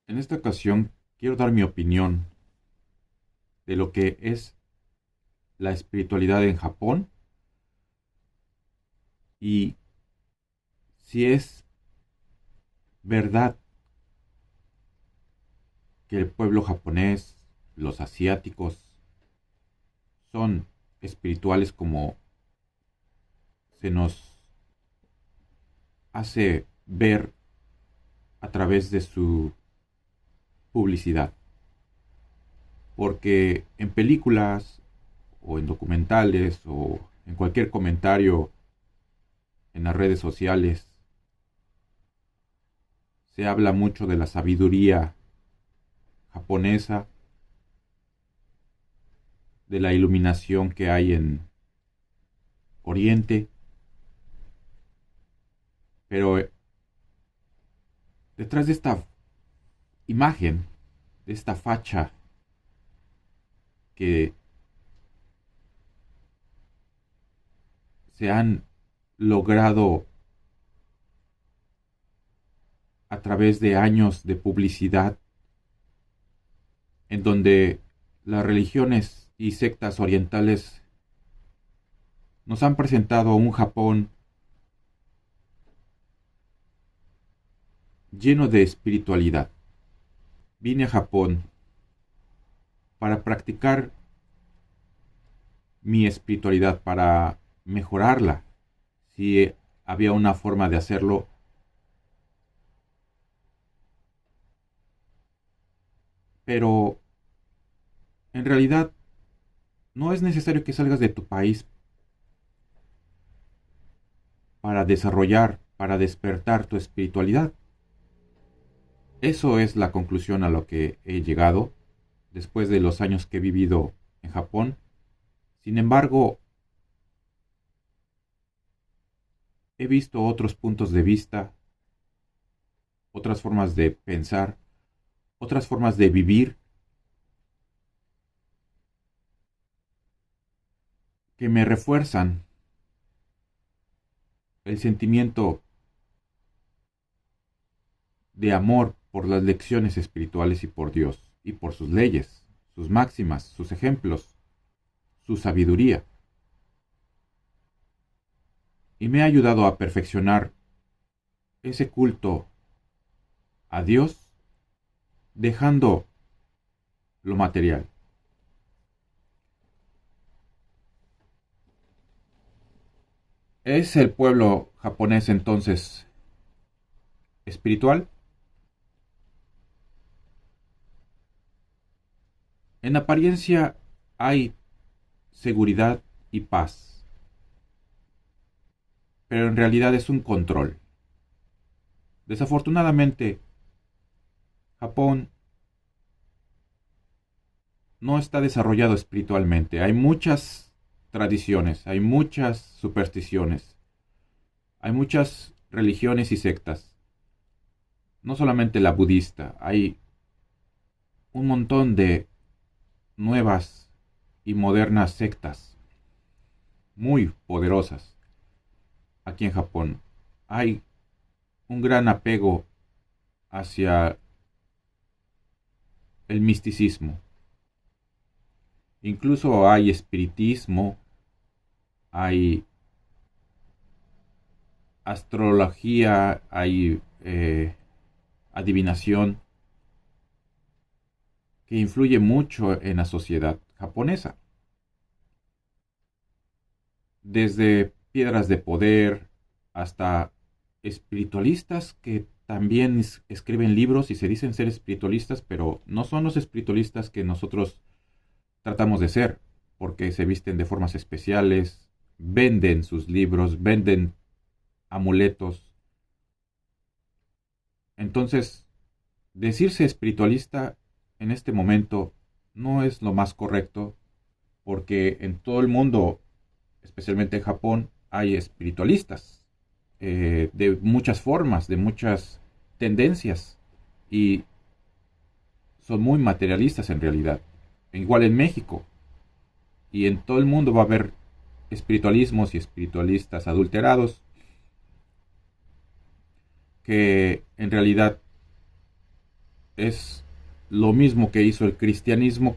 En esta ocasión quiero dar mi opinión de lo que es la espiritualidad en Japón y si es verdad que el pueblo japonés, los asiáticos, son espirituales como se nos hace ver a través de su publicidad. Porque en películas o en documentales o en cualquier comentario en las redes sociales se habla mucho de la sabiduría japonesa, de la iluminación que hay en Oriente, pero detrás de esta imagen, de esta facha que se han logrado a través de años de publicidad, en donde las religiones y sectas orientales nos han presentado un Japón lleno de espiritualidad. Vine a Japón para practicar mi espiritualidad, para mejorarla, si había una forma de hacerlo, pero en realidad no es necesario que salgas de tu país para desarrollar, para despertar tu espiritualidad. Eso es la conclusión a lo que he llegado después de los años que he vivido en Japón. Sin embargo, he visto otros puntos de vista, otras formas de pensar, otras formas de vivir que me refuerzan el sentimiento de amor por las lecciones espirituales y por Dios, y por sus leyes, sus máximas, sus ejemplos, su sabiduría. Y me ha ayudado a perfeccionar ese culto a Dios, dejando lo material. ¿Es el pueblo japonés entonces espiritual? En apariencia hay seguridad y paz, pero en realidad es un control. Desafortunadamente, Japón no está desarrollado espiritualmente. Hay muchas tradiciones, hay muchas supersticiones, hay muchas religiones y sectas. No solamente la budista, hay un montón de nuevas y modernas sectas muy poderosas aquí en Japón. Hay un gran apego hacia el misticismo. Incluso hay espiritismo, hay astrología, hay adivinación que influye mucho en la sociedad japonesa. Desde piedras de poder hasta espiritualistas que también escriben libros y se dicen ser espiritualistas, pero no son los espiritualistas que nosotros tratamos de ser, porque se visten de formas especiales, venden sus libros, venden amuletos. Entonces, decirse espiritualista en este momento no es lo más correcto, porque en todo el mundo, especialmente en Japón, hay espiritualistas de muchas formas, de muchas tendencias, y son muy materialistas en realidad. Igual en México y en todo el mundo va a haber espiritualismos y espiritualistas adulterados que en realidad es lo mismo que hizo el cristianismo.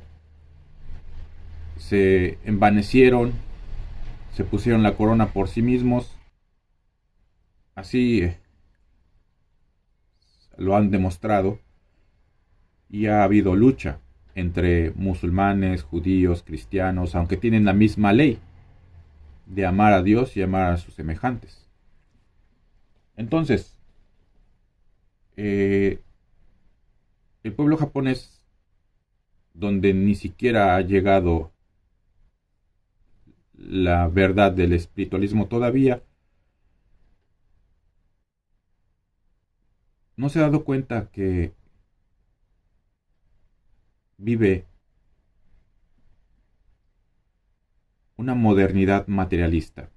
Se envanecieron, se pusieron la corona por sí mismos. Así lo han demostrado. Y ha habido lucha entre musulmanes, judíos, cristianos, aunque tienen la misma ley de amar a Dios y amar a sus semejantes. Entonces, el pueblo japonés, donde ni siquiera ha llegado la verdad del espiritualismo todavía, no se ha dado cuenta que vive una modernidad materialista,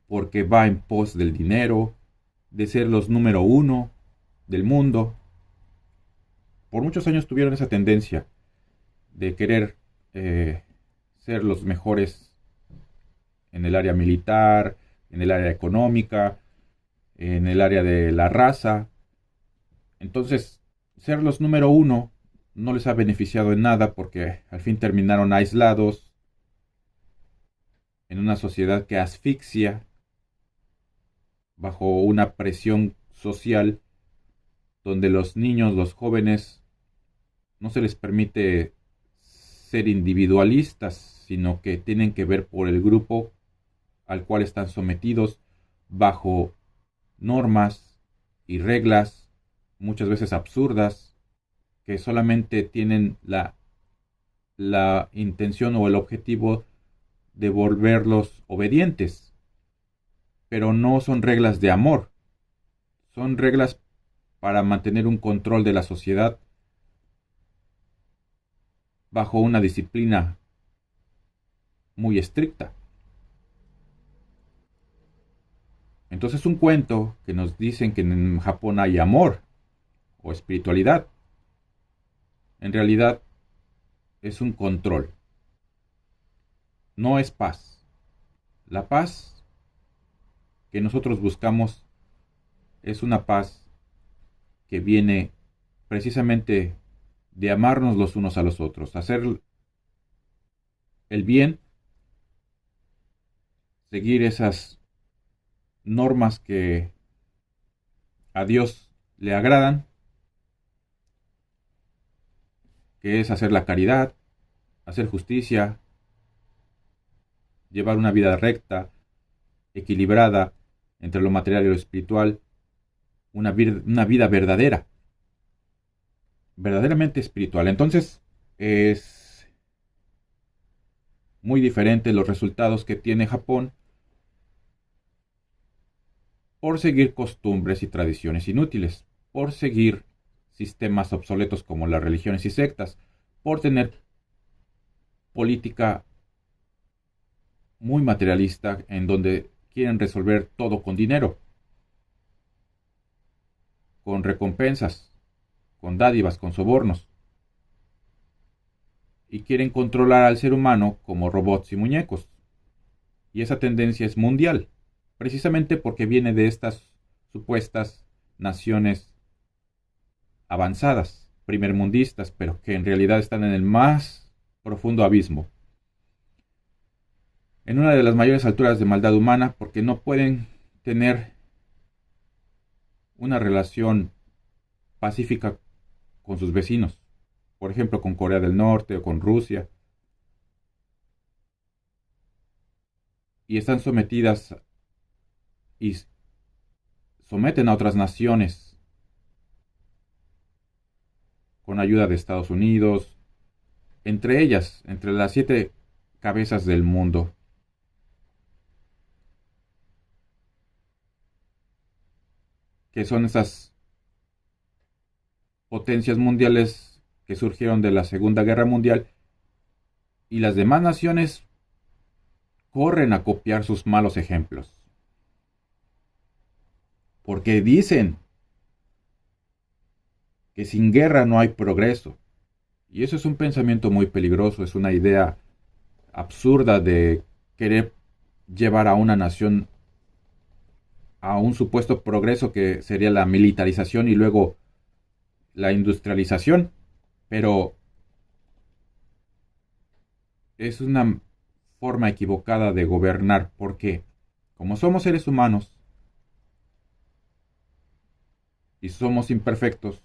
porque va en pos del dinero, de ser los número uno del mundo. Por muchos años tuvieron esa tendencia de querer ser los mejores en el área militar, en el área económica, en el área de la raza. Entonces, ser los número uno no les ha beneficiado en nada porque al fin terminaron aislados en una sociedad que asfixia bajo una presión social donde los niños, los jóvenes, no se les permite ser individualistas, sino que tienen que ver por el grupo al cual están sometidos bajo normas y reglas muchas veces absurdas que solamente tienen la intención o el objetivo de volverlos obedientes, pero no son reglas de amor, son reglas para mantener un control de la sociedad bajo una disciplina muy estricta. Entonces un cuento que nos dicen que en Japón hay amor o espiritualidad, en realidad es un control, no es paz. La paz que nosotros buscamos es una paz que viene precisamente de amarnos los unos a los otros, hacer el bien, seguir esas normas que a Dios le agradan, que es hacer la caridad, hacer justicia, llevar una vida recta, equilibrada entre lo material y lo espiritual, una vida verdadera, verdaderamente espiritual. Entonces es muy diferente los resultados que tiene Japón por seguir costumbres y tradiciones inútiles, por seguir sistemas obsoletos como las religiones y sectas, por tener política muy materialista en donde quieren resolver todo con dinero, con recompensas, con dádivas, con sobornos, y quieren controlar al ser humano como robots y muñecos. Y esa tendencia es mundial, precisamente porque viene de estas supuestas naciones avanzadas, primermundistas, pero que en realidad están en el más profundo abismo, en una de las mayores alturas de maldad humana, porque no pueden tener una relación pacífica con sus vecinos, por ejemplo con Corea del Norte o con Rusia, y están sometidas y someten a otras naciones con ayuda de Estados Unidos, entre ellas, entre las 7 cabezas del mundo, que son esas potencias mundiales que surgieron de la Segunda Guerra Mundial, y las demás naciones corren a copiar sus malos ejemplos. Porque dicen que sin guerra no hay progreso. Y eso es un pensamiento muy peligroso, es una idea absurda de querer llevar a una nación a un supuesto progreso que sería la militarización y luego la industrialización, pero es una forma equivocada de gobernar, porque como somos seres humanos y somos imperfectos,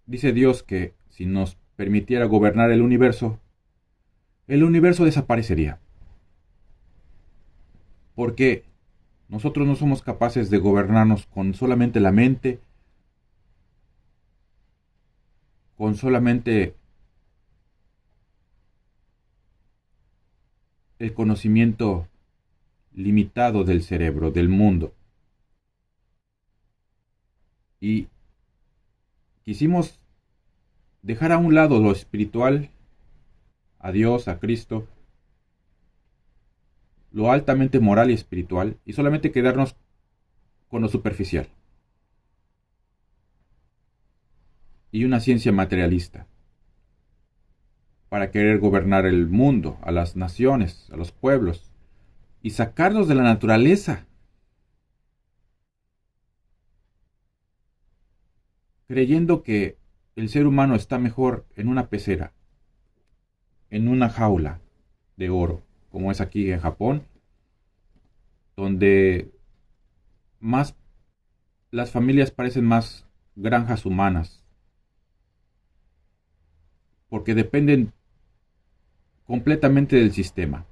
dice Dios que si nos permitiera gobernar el universo desaparecería, porque nosotros no somos capaces de gobernarnos con solamente la mente, con solamente el conocimiento limitado del cerebro, del mundo. Y quisimos dejar a un lado lo espiritual, a Dios, a Cristo, lo altamente moral y espiritual, y solamente quedarnos con lo superficial. Y una ciencia materialista, para querer gobernar el mundo, a las naciones, a los pueblos, y sacarlos de la naturaleza, creyendo que el ser humano está mejor en una pecera, en una jaula de oro, como es aquí en Japón, donde más las familias parecen más granjas humanas, porque dependen completamente del sistema.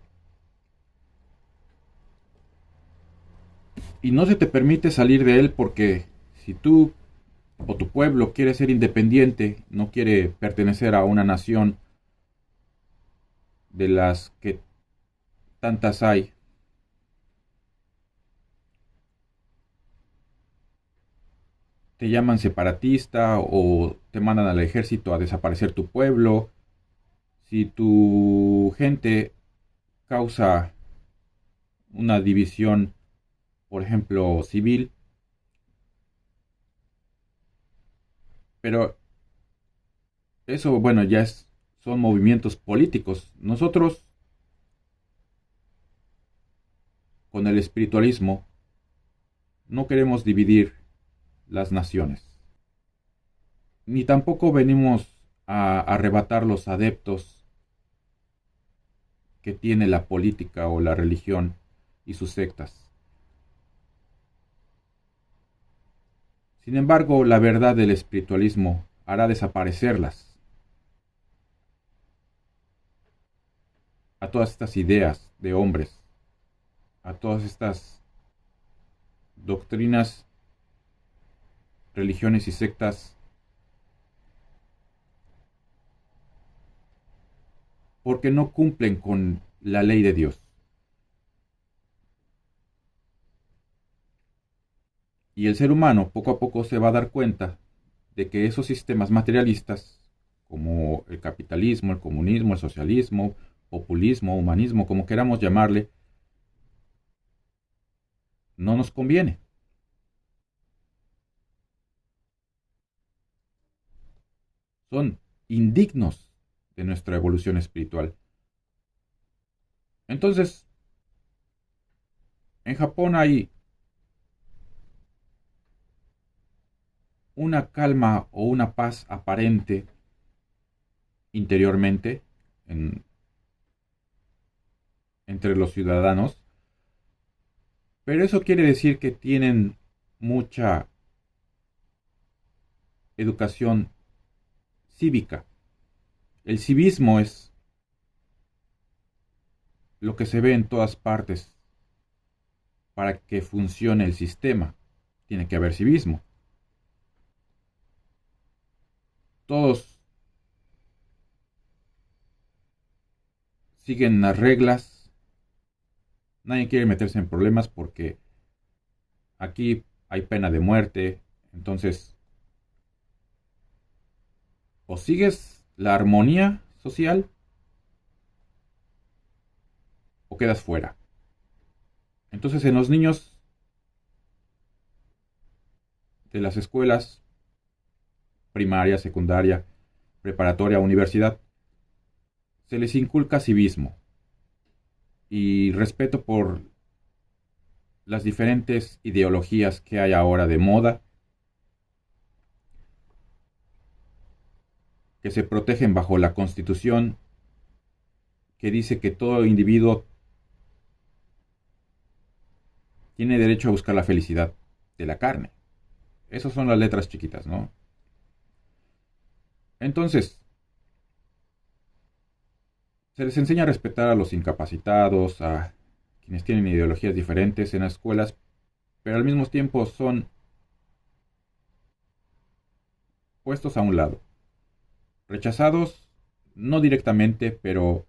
Y no se te permite salir de él porque si tú o tu pueblo quiere ser independiente, no quiere pertenecer a una nación de las que tantas hay, te llaman separatista o te mandan al ejército a desaparecer tu pueblo. Si tu gente causa una división, por ejemplo, civil, pero eso, bueno, son movimientos políticos. Nosotros, con el espiritualismo, no queremos dividir las naciones, ni tampoco venimos a arrebatar los adeptos que tiene la política o la religión y sus sectas. Sin embargo, la verdad del espiritualismo hará desaparecerlas, a todas estas ideas de hombres, a todas estas doctrinas, religiones y sectas, porque no cumplen con la ley de Dios. Y el ser humano poco a poco se va a dar cuenta de que esos sistemas materialistas, como el capitalismo, el comunismo, el socialismo, populismo, humanismo, como queramos llamarle, no nos conviene. Son indignos de nuestra evolución espiritual. Entonces, en Japón hay una calma o una paz aparente interiormente entre los ciudadanos, pero eso quiere decir que tienen mucha educación cívica. El civismo es lo que se ve en todas partes para que funcione el sistema. Tiene que haber civismo. Todos siguen las reglas. Nadie quiere meterse en problemas porque aquí hay pena de muerte. Entonces, o sigues la armonía social o quedas fuera. Entonces, en los niños de las escuelas primaria, secundaria, preparatoria, universidad, se les inculca civismo y respeto por las diferentes ideologías que hay ahora de moda, que se protegen bajo la Constitución, que dice que todo individuo tiene derecho a buscar la felicidad de la carne. Esas son las letras chiquitas, ¿no? Entonces, se les enseña a respetar a los incapacitados, a quienes tienen ideologías diferentes en las escuelas, pero al mismo tiempo son puestos a un lado, rechazados, no directamente, pero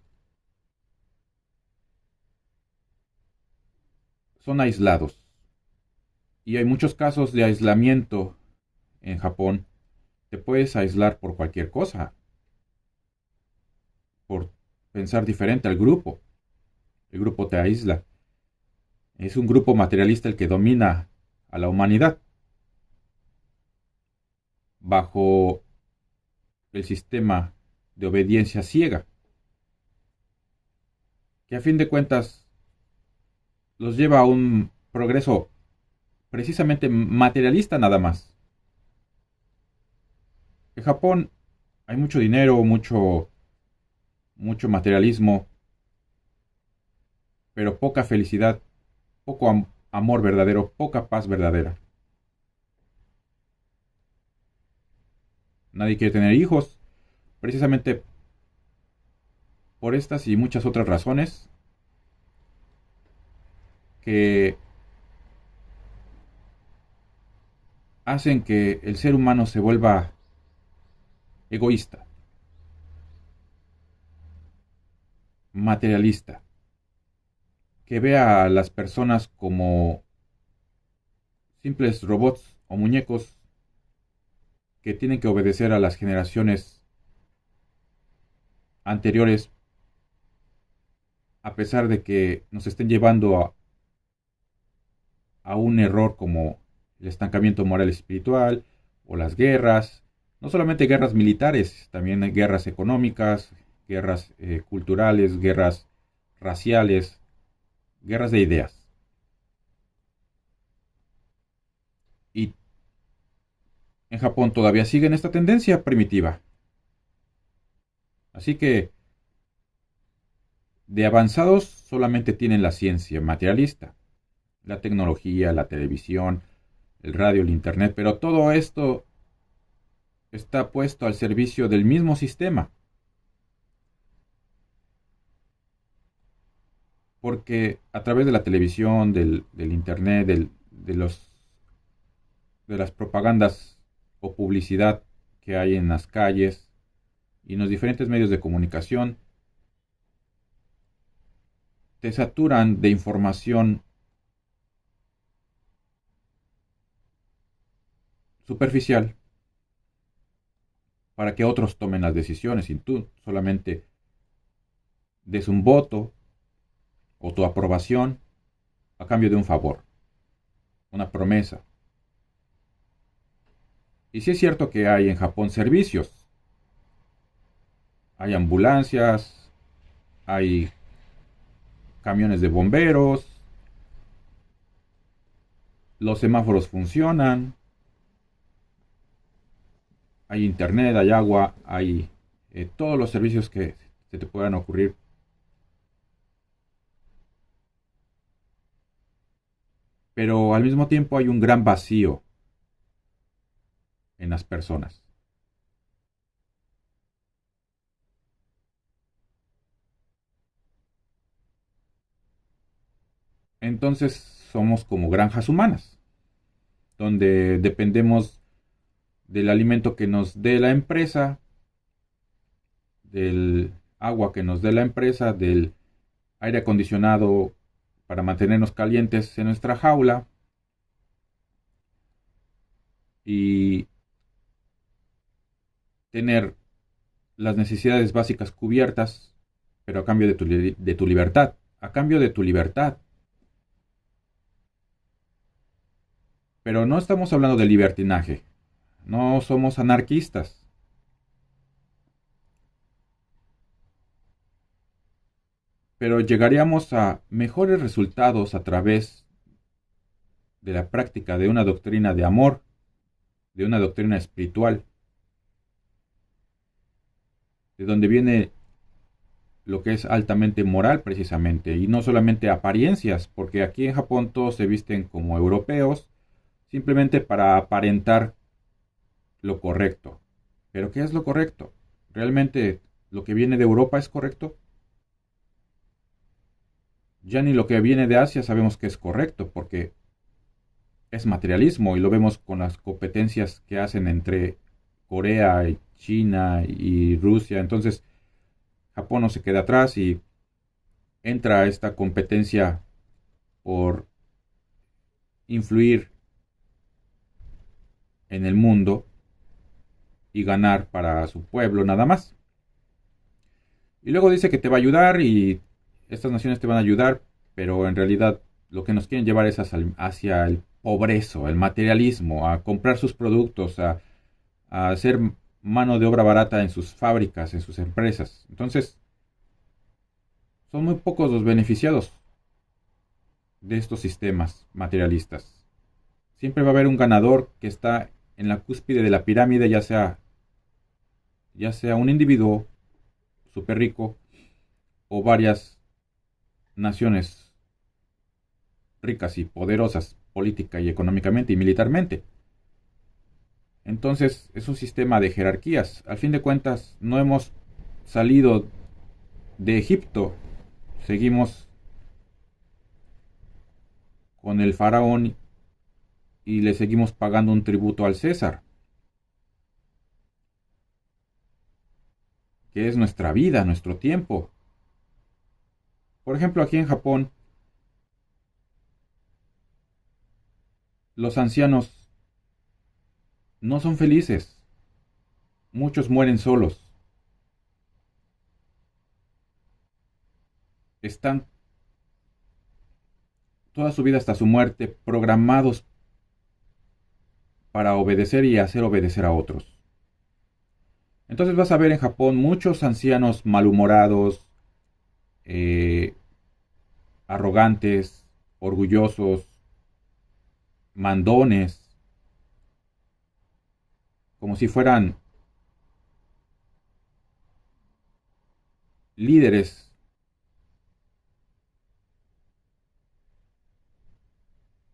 son aislados. Y hay muchos casos de aislamiento en Japón. Te puedes aislar por cualquier cosa, por pensar diferente al grupo. El grupo te aísla. Es un grupo materialista el que domina a la humanidad bajo el sistema de obediencia ciega, que a fin de cuentas los lleva a un progreso precisamente materialista nada más. En Japón hay mucho dinero, mucho materialismo, pero poca felicidad, poco amor verdadero, poca paz verdadera. Nadie quiere tener hijos, precisamente por estas y muchas otras razones que hacen que el ser humano se vuelva egoísta, materialista, que vea a las personas como simples robots o muñecos que tienen que obedecer a las generaciones anteriores, a pesar de que nos estén llevando a un error como el estancamiento moral y espiritual o las guerras, no solamente guerras militares, también hay guerras económicas, guerras culturales, guerras raciales, guerras de ideas. Y en Japón todavía siguen esta tendencia primitiva. Así que de avanzados solamente tienen la ciencia materialista, la tecnología, la televisión, el radio, el internet, pero todo esto está puesto al servicio del mismo sistema, porque a través de la televisión, del internet, de las propagandas o publicidad que hay en las calles y en los diferentes medios de comunicación, te saturan de información superficial para que otros tomen las decisiones y tú solamente des un voto o tu aprobación a cambio de un favor, una promesa. Y sí es cierto que hay en Japón servicios, hay ambulancias, hay camiones de bomberos, los semáforos funcionan, hay internet, hay agua, hay todos los servicios que se te puedan ocurrir. Pero al mismo tiempo hay un gran vacío en las personas. Entonces somos como granjas humanas, donde dependemos del alimento que nos dé la empresa, del agua que nos dé la empresa, del aire acondicionado para mantenernos calientes en nuestra jaula y tener las necesidades básicas cubiertas, pero a cambio de tu libertad, a cambio de tu libertad. Pero no estamos hablando de libertinaje, no somos anarquistas, pero llegaríamos a mejores resultados a través de la práctica de una doctrina de amor, de una doctrina espiritual, de donde viene lo que es altamente moral precisamente, y no solamente apariencias, porque aquí en Japón todos se visten como europeos, simplemente para aparentar lo correcto. Pero ¿qué es lo correcto? ¿Realmente lo que viene de Europa es correcto? Ya ni lo que viene de Asia sabemos que es correcto, porque es materialismo y lo vemos con las competencias que hacen entre Corea, y China y Rusia. Entonces Japón no se queda atrás y entra a esta competencia por influir en el mundo y ganar para su pueblo nada más. Y luego dice que te va a ayudar y estas naciones te van a ayudar, pero en realidad lo que nos quieren llevar es hacia el pobrezo, el materialismo, a comprar sus productos, a hacer mano de obra barata en sus fábricas, en sus empresas. Entonces, son muy pocos los beneficiados de estos sistemas materialistas. Siempre va a haber un ganador que está en la cúspide de la pirámide, ya sea un individuo súper rico o varias naciones ricas y poderosas política y económicamente y militarmente. Entonces es un sistema de jerarquías. Al fin de cuentas no hemos salido de Egipto. Seguimos con el faraón y le seguimos pagando un tributo al César, que es nuestra vida, nuestro tiempo. Por ejemplo, aquí en Japón, los ancianos no son felices. Muchos mueren solos. Están toda su vida hasta su muerte programados para obedecer y hacer obedecer a otros. Entonces vas a ver en Japón muchos ancianos malhumorados, eh, arrogantes, orgullosos, mandones, como si fueran líderes,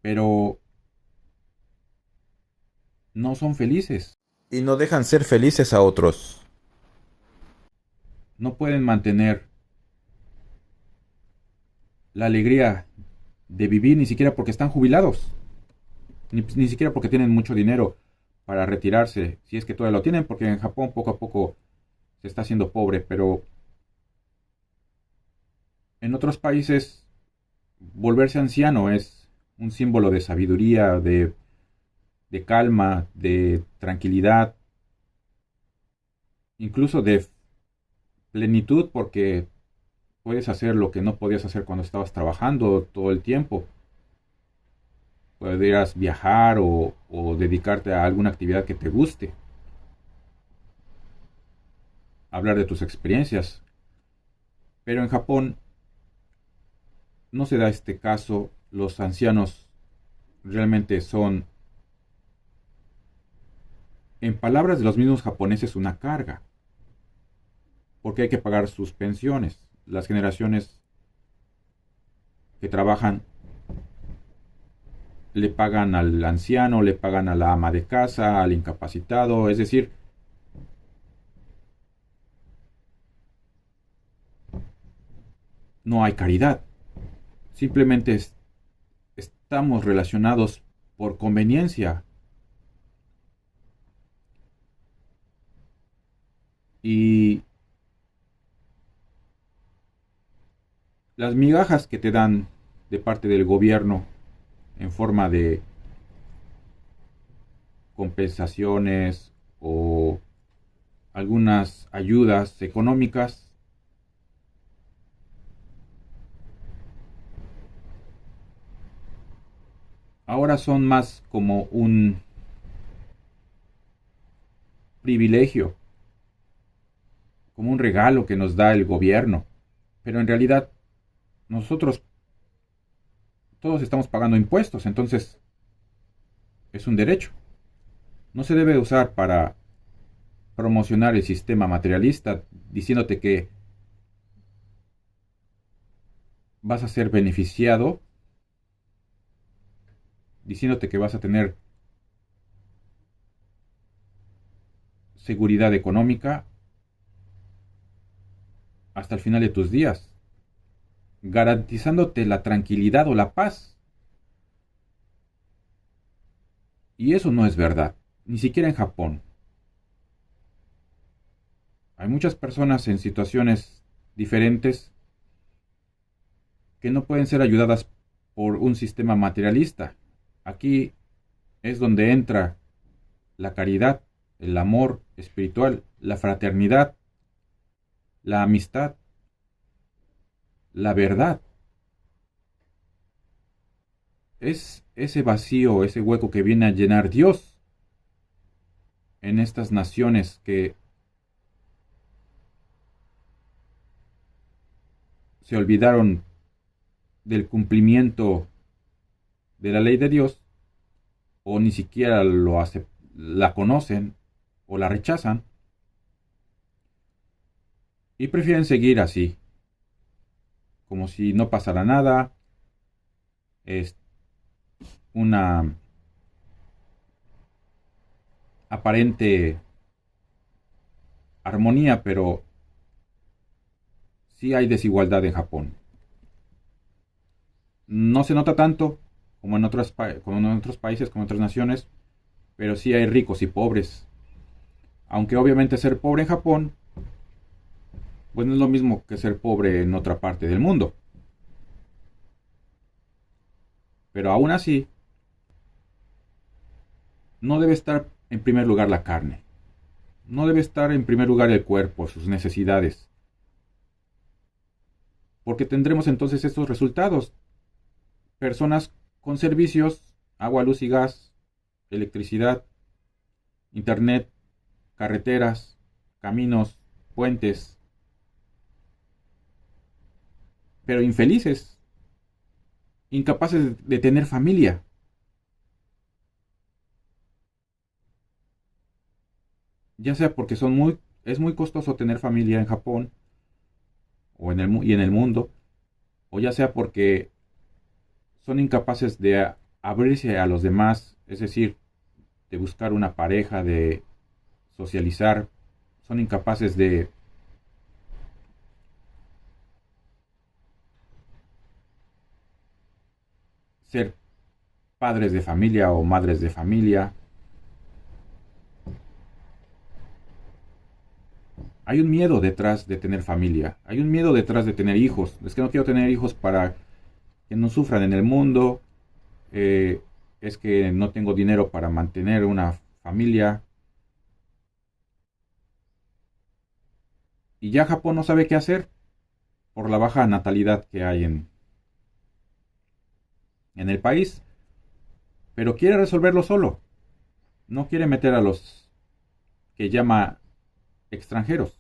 pero no son felices. Y no dejan ser felices a otros. No pueden mantener la alegría de vivir ni siquiera porque están jubilados. Ni siquiera porque tienen mucho dinero para retirarse. Si es que todavía lo tienen, porque en Japón poco a poco se está haciendo pobre. Pero en otros países volverse anciano es un símbolo de sabiduría, de calma, de tranquilidad, incluso de plenitud, porque puedes hacer lo que no podías hacer cuando estabas trabajando todo el tiempo. Podrías viajar o dedicarte a alguna actividad que te guste, hablar de tus experiencias. Pero en Japón no se da este caso. Los ancianos realmente son, en palabras de los mismos japoneses, una carga, porque hay que pagar sus pensiones. Las generaciones que trabajan le pagan al anciano, le pagan a la ama de casa, al incapacitado, es decir, no hay caridad. Simplemente estamos relacionados por conveniencia. Y las migajas que te dan de parte del gobierno en forma de compensaciones o algunas ayudas económicas ahora son más como un privilegio, como un regalo que nos da el gobierno. Pero en realidad nosotros todos estamos pagando impuestos, entonces es un derecho. No se debe usar para promocionar el sistema materialista diciéndote que vas a ser beneficiado, diciéndote que vas a tener seguridad económica hasta el final de tus días, garantizándote la tranquilidad o la paz. Y eso no es verdad, ni siquiera en Japón. Hay muchas personas en situaciones diferentes que no pueden ser ayudadas por un sistema materialista. Aquí es donde entra la caridad, el amor espiritual, la fraternidad, la amistad, la verdad. Es ese vacío, ese hueco que viene a llenar Dios en estas naciones que se olvidaron del cumplimiento de la ley de Dios o ni siquiera la conocen o la rechazan y prefieren seguir así, como si no pasara nada. Es una aparente armonía, pero sí hay desigualdad en Japón. No se nota tanto como como en otros países, como en otras naciones, pero sí hay ricos y pobres. Aunque obviamente ser pobre en Japón, pues no es lo mismo que ser pobre en otra parte del mundo. Pero aún así, no debe estar en primer lugar la carne. No debe estar en primer lugar el cuerpo, sus necesidades. Porque tendremos entonces estos resultados. Personas con servicios, agua, luz y gas, electricidad, internet, carreteras, caminos, puentes, pero infelices, incapaces de tener familia. Ya sea porque es muy costoso tener familia en Japón y en el mundo, o ya sea porque son incapaces de abrirse a los demás, es decir, de buscar una pareja, de socializar, son incapaces de ser padres de familia o madres de familia. Hay un miedo detrás de tener familia, hay un miedo detrás de tener hijos. Es que no quiero tener hijos para que no sufran en el mundo, eh, es que no tengo dinero para mantener una familia. Y ya Japón no sabe qué hacer por la baja natalidad que hay en el país, pero quiere resolverlo solo. No quiere meter a los que llama extranjeros.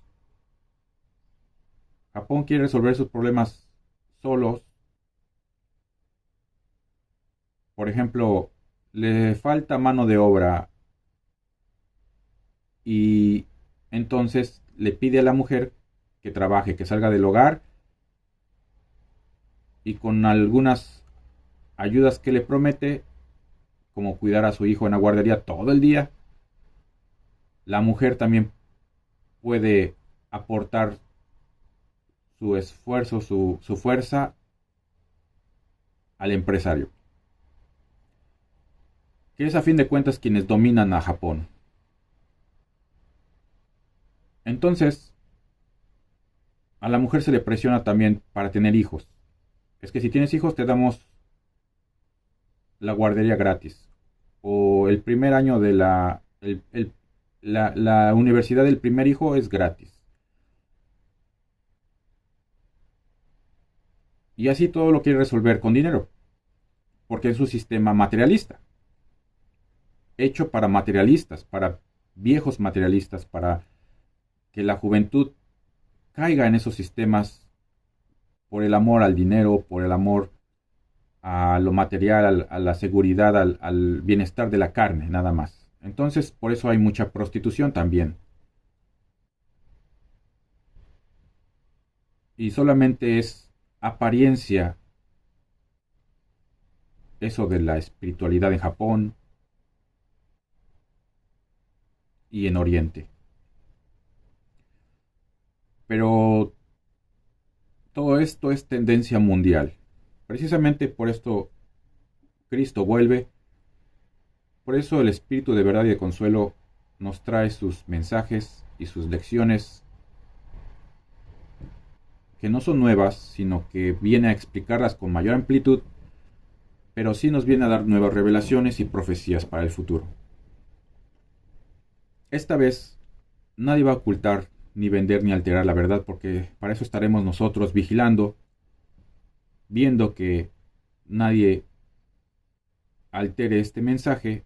Japón quiere resolver sus problemas solos. Por ejemplo, le falta mano de obra y entonces le pide a la mujer que trabaje, que salga del hogar y con algunas ayudas que le promete, como cuidar a su hijo en la guardería todo el día, la mujer también puede aportar su esfuerzo, su fuerza al empresario, que es a fin de cuentas quienes dominan a Japón. Entonces, a la mujer se le presiona también para tener hijos. Es que si tienes hijos te damos la guardería gratis. O el primer año de la universidad del primer hijo es gratis. Y así todo lo quiere resolver con dinero. Porque es un sistema materialista. Hecho para materialistas, para viejos materialistas, para que la juventud caiga en esos sistemas por el amor al dinero, por el amor a lo material, a la seguridad, al bienestar de la carne, nada más. Entonces, por eso hay mucha prostitución también. Y solamente es apariencia eso de la espiritualidad en Japón y en Oriente. Pero todo esto es tendencia mundial. Precisamente por esto Cristo vuelve. Por eso el Espíritu de verdad y de consuelo nos trae sus mensajes y sus lecciones que no son nuevas, sino que viene a explicarlas con mayor amplitud, pero sí nos viene a dar nuevas revelaciones y profecías para el futuro. Esta vez nadie va a ocultar, ni vender, ni alterar la verdad, porque para eso estaremos nosotros vigilando, viendo que nadie altere este mensaje,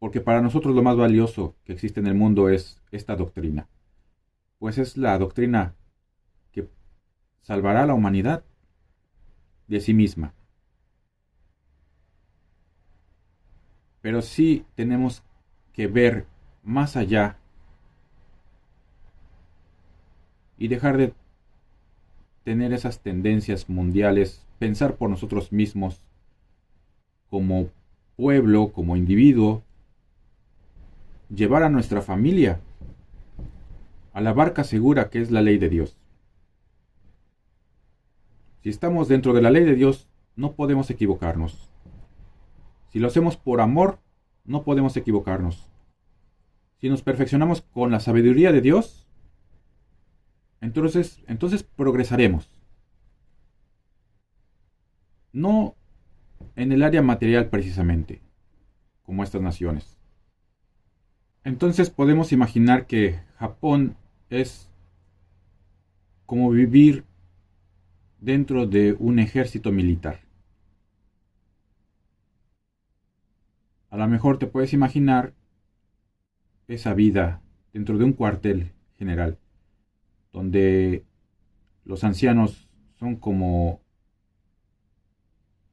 porque para nosotros lo más valioso que existe en el mundo es esta doctrina, pues es la doctrina que salvará a la humanidad de sí misma. Pero sí tenemos que ver más allá y dejar de tener esas tendencias mundiales, pensar por nosotros mismos como pueblo, como individuo, llevar a nuestra familia a la barca segura que es la ley de Dios. Si estamos dentro de la ley de Dios, no podemos equivocarnos. Si lo hacemos por amor, no podemos equivocarnos. Si nos perfeccionamos con la sabiduría de Dios, entonces progresaremos. No en el área material precisamente, como estas naciones. Entonces podemos imaginar que Japón es como vivir dentro de un ejército militar. A lo mejor te puedes imaginar esa vida dentro de un cuartel general, donde los ancianos son como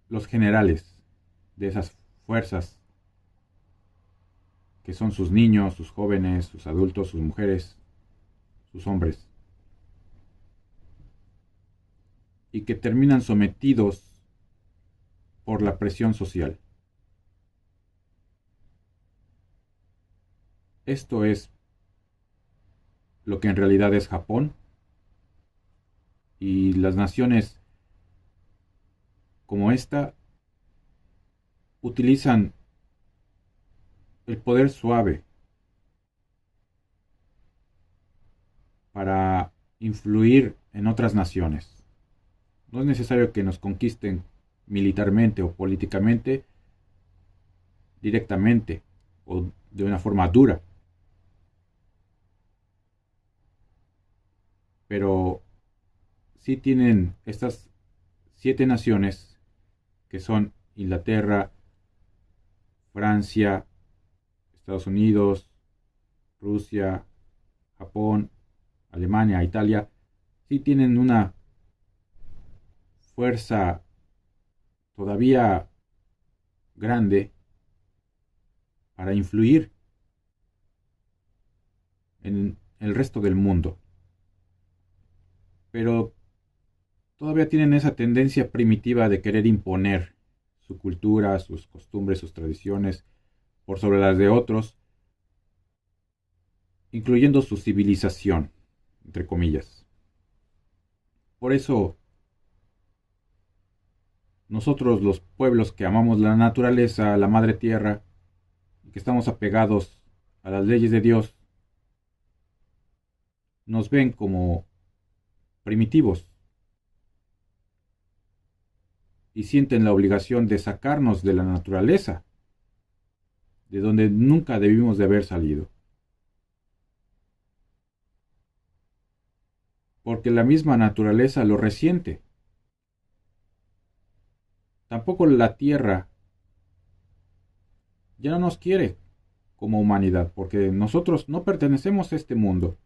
los generales de esas fuerzas, que son sus niños, sus jóvenes, sus adultos, sus mujeres, sus hombres, y que terminan sometidos por la presión social. Esto es lo que en realidad es Japón, y las naciones como esta utilizan el poder suave para influir en otras naciones. No es necesario que nos conquisten militarmente o políticamente, directamente o de una forma dura. Pero sí tienen estas 7 naciones que son Inglaterra, Francia, Estados Unidos, Rusia, Japón, Alemania, Italia, sí tienen una fuerza todavía grande para influir en el resto del mundo. Pero todavía tienen esa tendencia primitiva de querer imponer su cultura, sus costumbres, sus tradiciones por sobre las de otros, incluyendo su civilización, entre comillas. Por eso, nosotros los pueblos que amamos la naturaleza, la madre tierra, y que estamos apegados a las leyes de Dios, nos ven como primitivos y sienten la obligación de sacarnos de la naturaleza, de donde nunca debimos de haber salido. Porque la misma naturaleza lo resiente. Tampoco la tierra ya no nos quiere como humanidad, porque nosotros no pertenecemos a este mundo.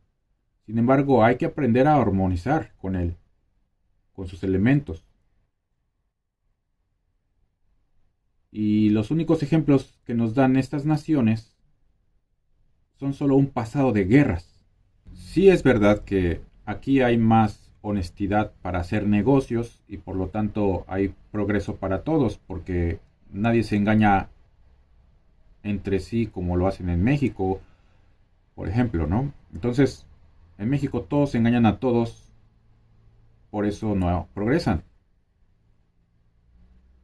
Sin embargo, hay que aprender a armonizar con él, con sus elementos. Y los únicos ejemplos que nos dan estas naciones son solo un pasado de guerras. Sí es verdad que aquí hay más honestidad para hacer negocios y por lo tanto hay progreso para todos porque nadie se engaña entre sí como lo hacen en México, por ejemplo, ¿no? Entonces, en México todos se engañan a todos, por eso no progresan.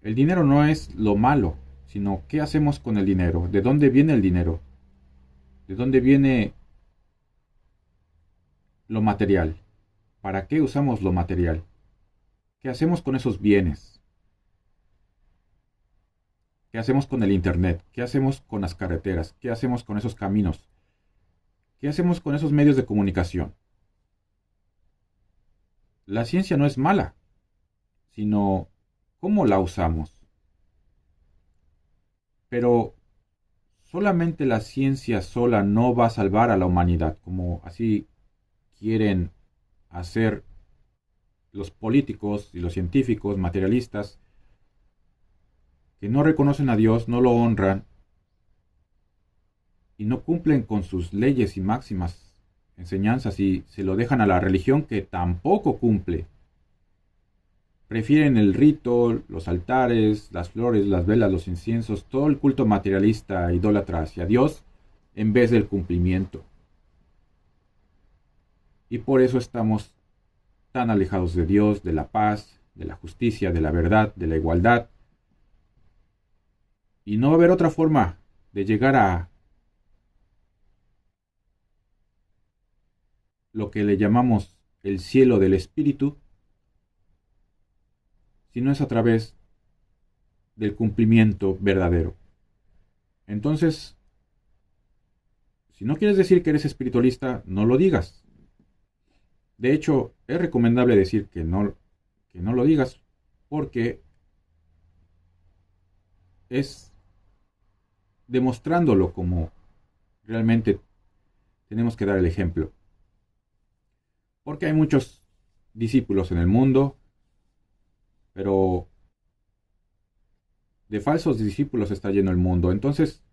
El dinero no es lo malo, sino qué hacemos con el dinero, de dónde viene el dinero, de dónde viene lo material, para qué usamos lo material, qué hacemos con esos bienes, qué hacemos con el internet, qué hacemos con las carreteras, qué hacemos con esos caminos, qué hacemos con esos medios de comunicación. La ciencia no es mala, sino cómo la usamos. Pero solamente la ciencia sola no va a salvar a la humanidad, como así quieren hacer los políticos y los científicos materialistas que no reconocen a Dios, no lo honran y no cumplen con sus leyes y máximas enseñanzas y se lo dejan a la religión que tampoco cumple. Prefieren el rito, los altares, las flores, las velas, los inciensos, todo el culto materialista e idólatra hacia Dios en vez del cumplimiento. Y por eso estamos tan alejados de Dios, de la paz, de la justicia, de la verdad, de la igualdad. Y no va a haber otra forma de llegar a lo que le llamamos el cielo del espíritu, si no es a través del cumplimiento verdadero. Entonces, si no quieres decir que eres espiritualista, no lo digas. De hecho, es recomendable decir que no lo digas porque es demostrándolo como realmente tenemos que dar el ejemplo. Porque hay muchos discípulos en el mundo, pero de falsos discípulos está lleno el mundo. Entonces,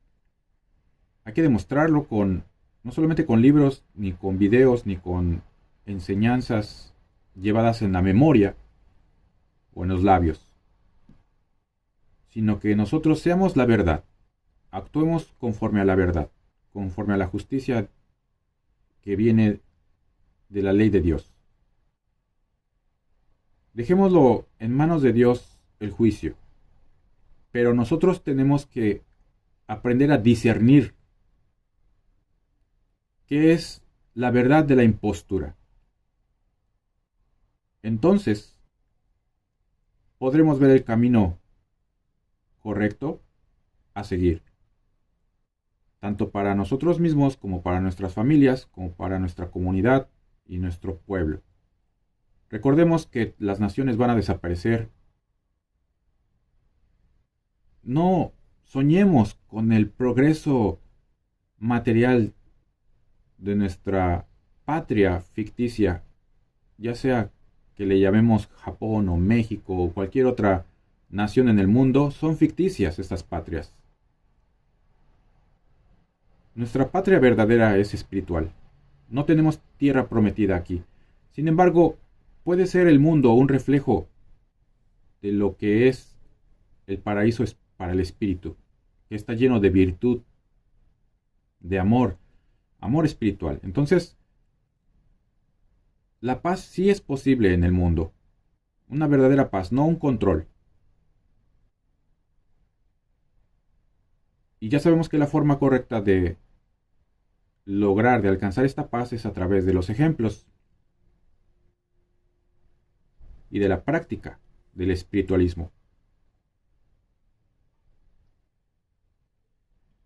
hay que demostrarlo con, no solamente con libros, ni con videos, ni con enseñanzas llevadas en la memoria o en los labios, sino que nosotros seamos la verdad, actuemos conforme a la verdad, conforme a la justicia que viene de la ley de Dios. Dejémoslo en manos de Dios el juicio, pero nosotros tenemos que aprender a discernir qué es la verdad de la impostura. Entonces, podremos ver el camino correcto a seguir, tanto para nosotros mismos como para nuestras familias, como para nuestra comunidad y nuestro pueblo. Recordemos que las naciones van a desaparecer. No soñemos con el progreso material de nuestra patria ficticia, ya sea que le llamemos Japón o México o cualquier otra nación en el mundo, son ficticias estas patrias. Nuestra patria verdadera es espiritual. No tenemos tierra prometida aquí. Sin embargo, puede ser el mundo un reflejo de lo que es el paraíso para el espíritu, que está lleno de virtud, de amor, amor espiritual. Entonces, la paz sí es posible en el mundo. Una verdadera paz, no un control. Y ya sabemos que la forma correcta de lograr, de alcanzar esta paz es a través de los ejemplos y de la práctica del espiritualismo.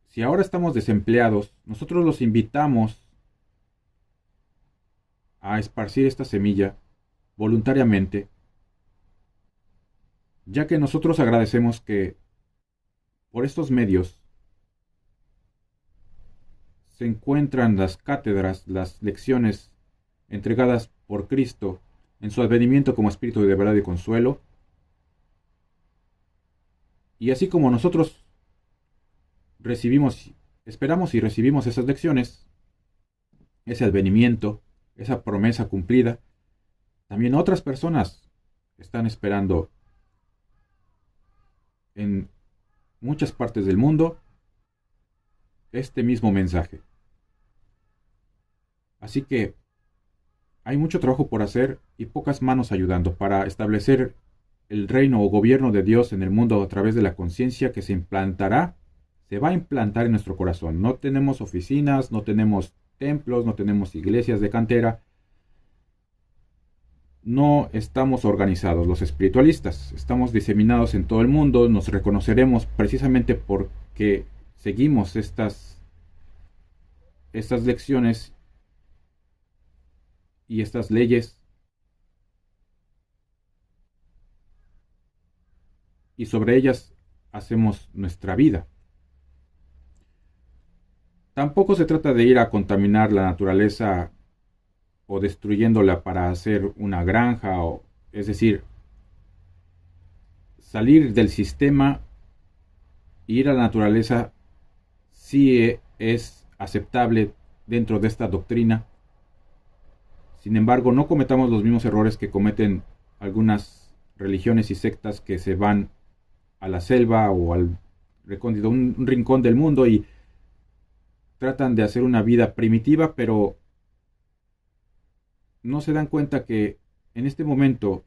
Si ahora estamos desempleados, nosotros los invitamos a esparcir esta semilla voluntariamente, ya que nosotros agradecemos que por estos medios se encuentran las cátedras, las lecciones entregadas por Cristo en su advenimiento como Espíritu de verdad y consuelo, Y así como nosotros recibimos, esperamos y recibimos esas lecciones, ese advenimiento, esa promesa cumplida, también otras personas están esperando en muchas partes del mundo este mismo mensaje. Así que hay mucho trabajo por hacer y pocas manos ayudando para establecer el reino o gobierno de Dios en el mundo a través de la conciencia que se va a implantar en nuestro corazón. No tenemos oficinas, no tenemos templos, no tenemos iglesias de cantera. No estamos organizados los espiritualistas. Estamos diseminados en todo el mundo. Nos reconoceremos precisamente porque seguimos estas lecciones y estas leyes, y sobre ellas hacemos nuestra vida. Tampoco se trata de ir a contaminar la naturaleza o destruyéndola para hacer una granja, es decir, salir del sistema e ir a la naturaleza sí es aceptable dentro de esta doctrina. Sin embargo, no cometamos los mismos errores que cometen algunas religiones y sectas que se van a la selva o al recóndito, un rincón del mundo, y tratan de hacer una vida primitiva, pero no se dan cuenta que en este momento,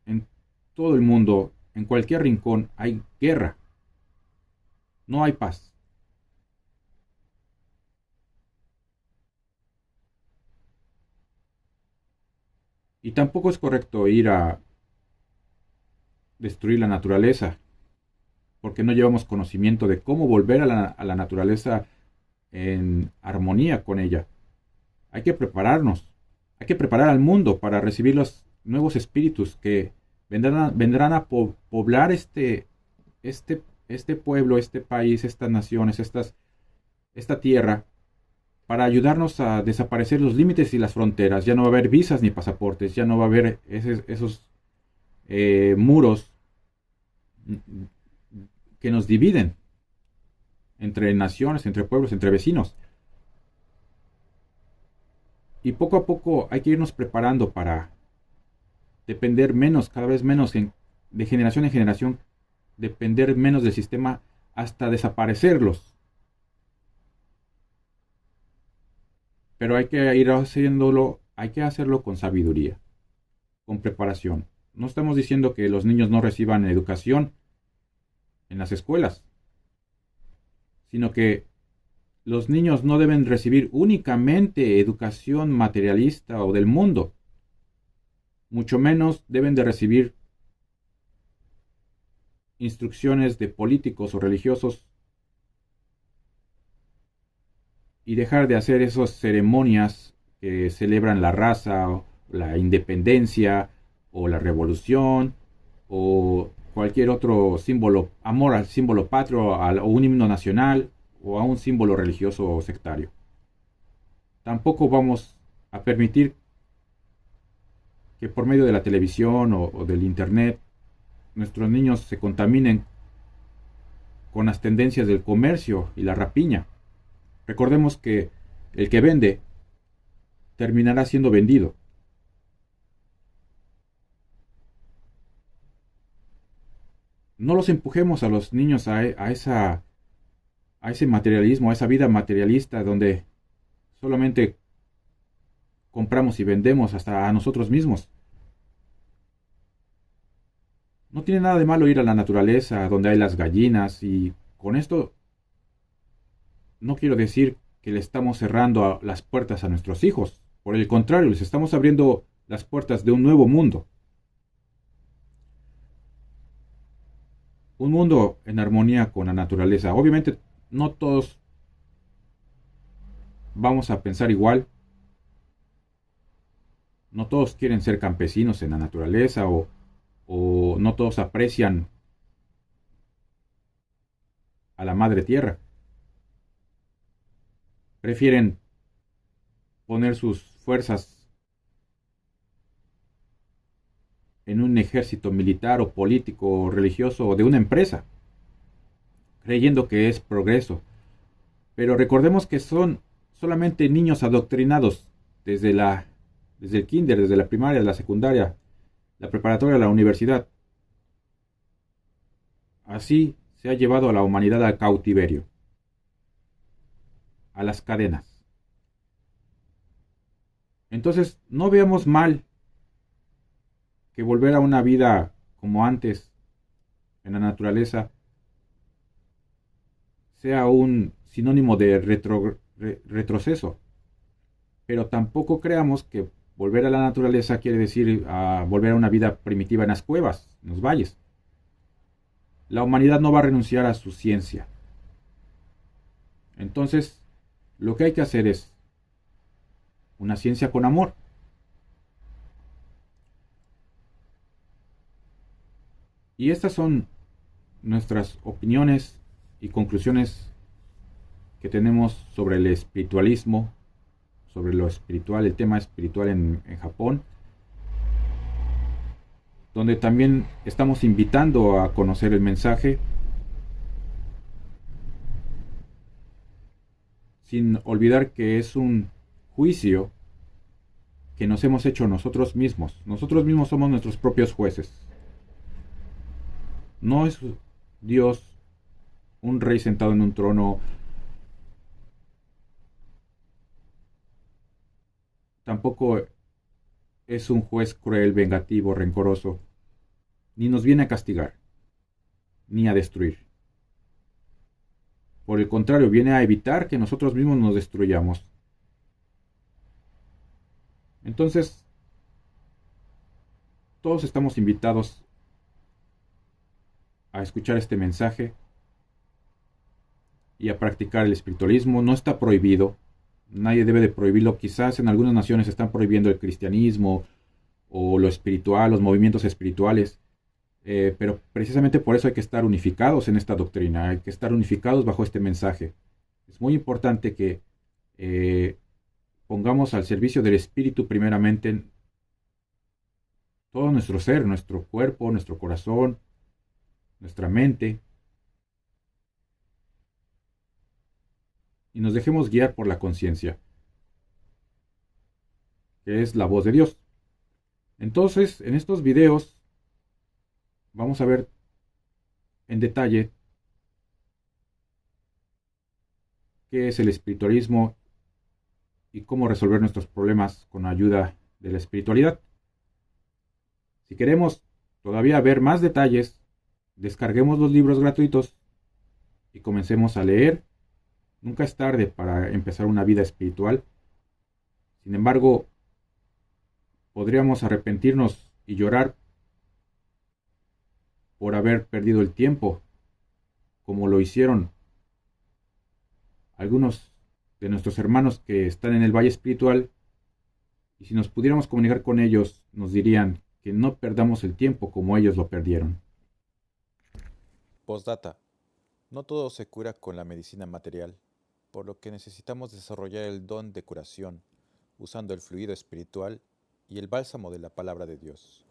en todo el mundo, en cualquier rincón, hay guerra. No hay paz. Y tampoco es correcto ir a destruir la naturaleza, porque no llevamos conocimiento de cómo volver a la naturaleza en armonía con ella. Hay que prepararnos, hay que preparar al mundo para recibir los nuevos espíritus que vendrán a poblar este pueblo, este país, estas naciones, esta tierra, para ayudarnos a desaparecer los límites y las fronteras. Ya no va a haber visas ni pasaportes, ya no va a haber esos muros que nos dividen entre naciones, entre pueblos, entre vecinos. Y poco a poco hay que irnos preparando para depender menos, cada vez menos, de generación en generación, depender menos del sistema hasta desaparecerlos. Pero hay que ir haciéndolo, hay que hacerlo con sabiduría, con preparación. No estamos diciendo que los niños no reciban educación en las escuelas, sino que los niños no deben recibir únicamente educación materialista o del mundo. Mucho menos deben de recibir instrucciones de políticos o religiosos y dejar de hacer esas ceremonias que celebran la raza, o la independencia, o la revolución, o cualquier otro símbolo, amor al símbolo patrio, o un himno nacional, o a un símbolo religioso o sectario. Tampoco vamos a permitir que por medio de la televisión o del internet nuestros niños se contaminen con las tendencias del comercio y la rapiña. Recordemos que el que vende terminará siendo vendido. No los empujemos a los niños a ese materialismo, a esa vida materialista donde solamente compramos y vendemos hasta a nosotros mismos. No tiene nada de malo ir a la naturaleza donde hay las gallinas, y con esto no quiero decir que le estamos cerrando las puertas a nuestros hijos. Por el contrario, les estamos abriendo las puertas de un nuevo mundo. Un mundo en armonía con la naturaleza. Obviamente no todos vamos a pensar igual. No todos quieren ser campesinos en la naturaleza, o no todos aprecian a la madre tierra. Prefieren poner sus fuerzas en un ejército militar o político o religioso o de una empresa. creyendo que es progreso. Pero recordemos que son solamente niños adoctrinados desde desde el kinder, desde la primaria, la secundaria, la preparatoria, la universidad. Así se ha llevado a la humanidad al cautiverio, a las cadenas. Entonces, no veamos mal que volver a una vida como antes en la naturaleza sea un sinónimo de retroceso. Pero tampoco creamos que volver a la naturaleza quiere decir volver a una vida primitiva en las cuevas, en los valles. La humanidad no va a renunciar a su ciencia. Entonces, lo que hay que hacer es una ciencia con amor. Y estas son nuestras opiniones y conclusiones que tenemos sobre el espiritualismo, sobre lo espiritual, el tema espiritual en Japón, donde también estamos invitando a conocer el mensaje sin olvidar que es un juicio que nos hemos hecho nosotros mismos. Nosotros mismos somos nuestros propios jueces. No es Dios un rey sentado en un trono. Tampoco es un juez cruel, vengativo, rencoroso. Ni nos viene a castigar, ni a destruir. Por el contrario, viene a evitar que nosotros mismos nos destruyamos. Entonces, todos estamos invitados a escuchar este mensaje y a practicar el espiritualismo. No está prohibido, nadie debe de prohibirlo. Quizás en algunas naciones están prohibiendo el cristianismo o lo espiritual, los movimientos espirituales, pero precisamente por eso hay que estar unificados en esta doctrina, hay que estar unificados bajo este mensaje. Es muy importante que pongamos al servicio del espíritu primeramente todo nuestro ser, nuestro cuerpo, nuestro corazón, nuestra mente, y nos dejemos guiar por la conciencia, que es la voz de Dios. Entonces, en estos videos vamos a ver en detalle qué es el espiritualismo y cómo resolver nuestros problemas con ayuda de la espiritualidad. Si queremos todavía ver más detalles, descarguemos los libros gratuitos y comencemos a leer. Nunca es tarde para empezar una vida espiritual. Sin embargo, podríamos arrepentirnos y llorar por haber perdido el tiempo, como lo hicieron algunos de nuestros hermanos que están en el valle espiritual, y si nos pudiéramos comunicar con ellos, nos dirían que no perdamos el tiempo como ellos lo perdieron. Postdata. No todo se cura con la medicina material, por lo que necesitamos desarrollar el don de curación, usando el fluido espiritual y el bálsamo de la palabra de Dios.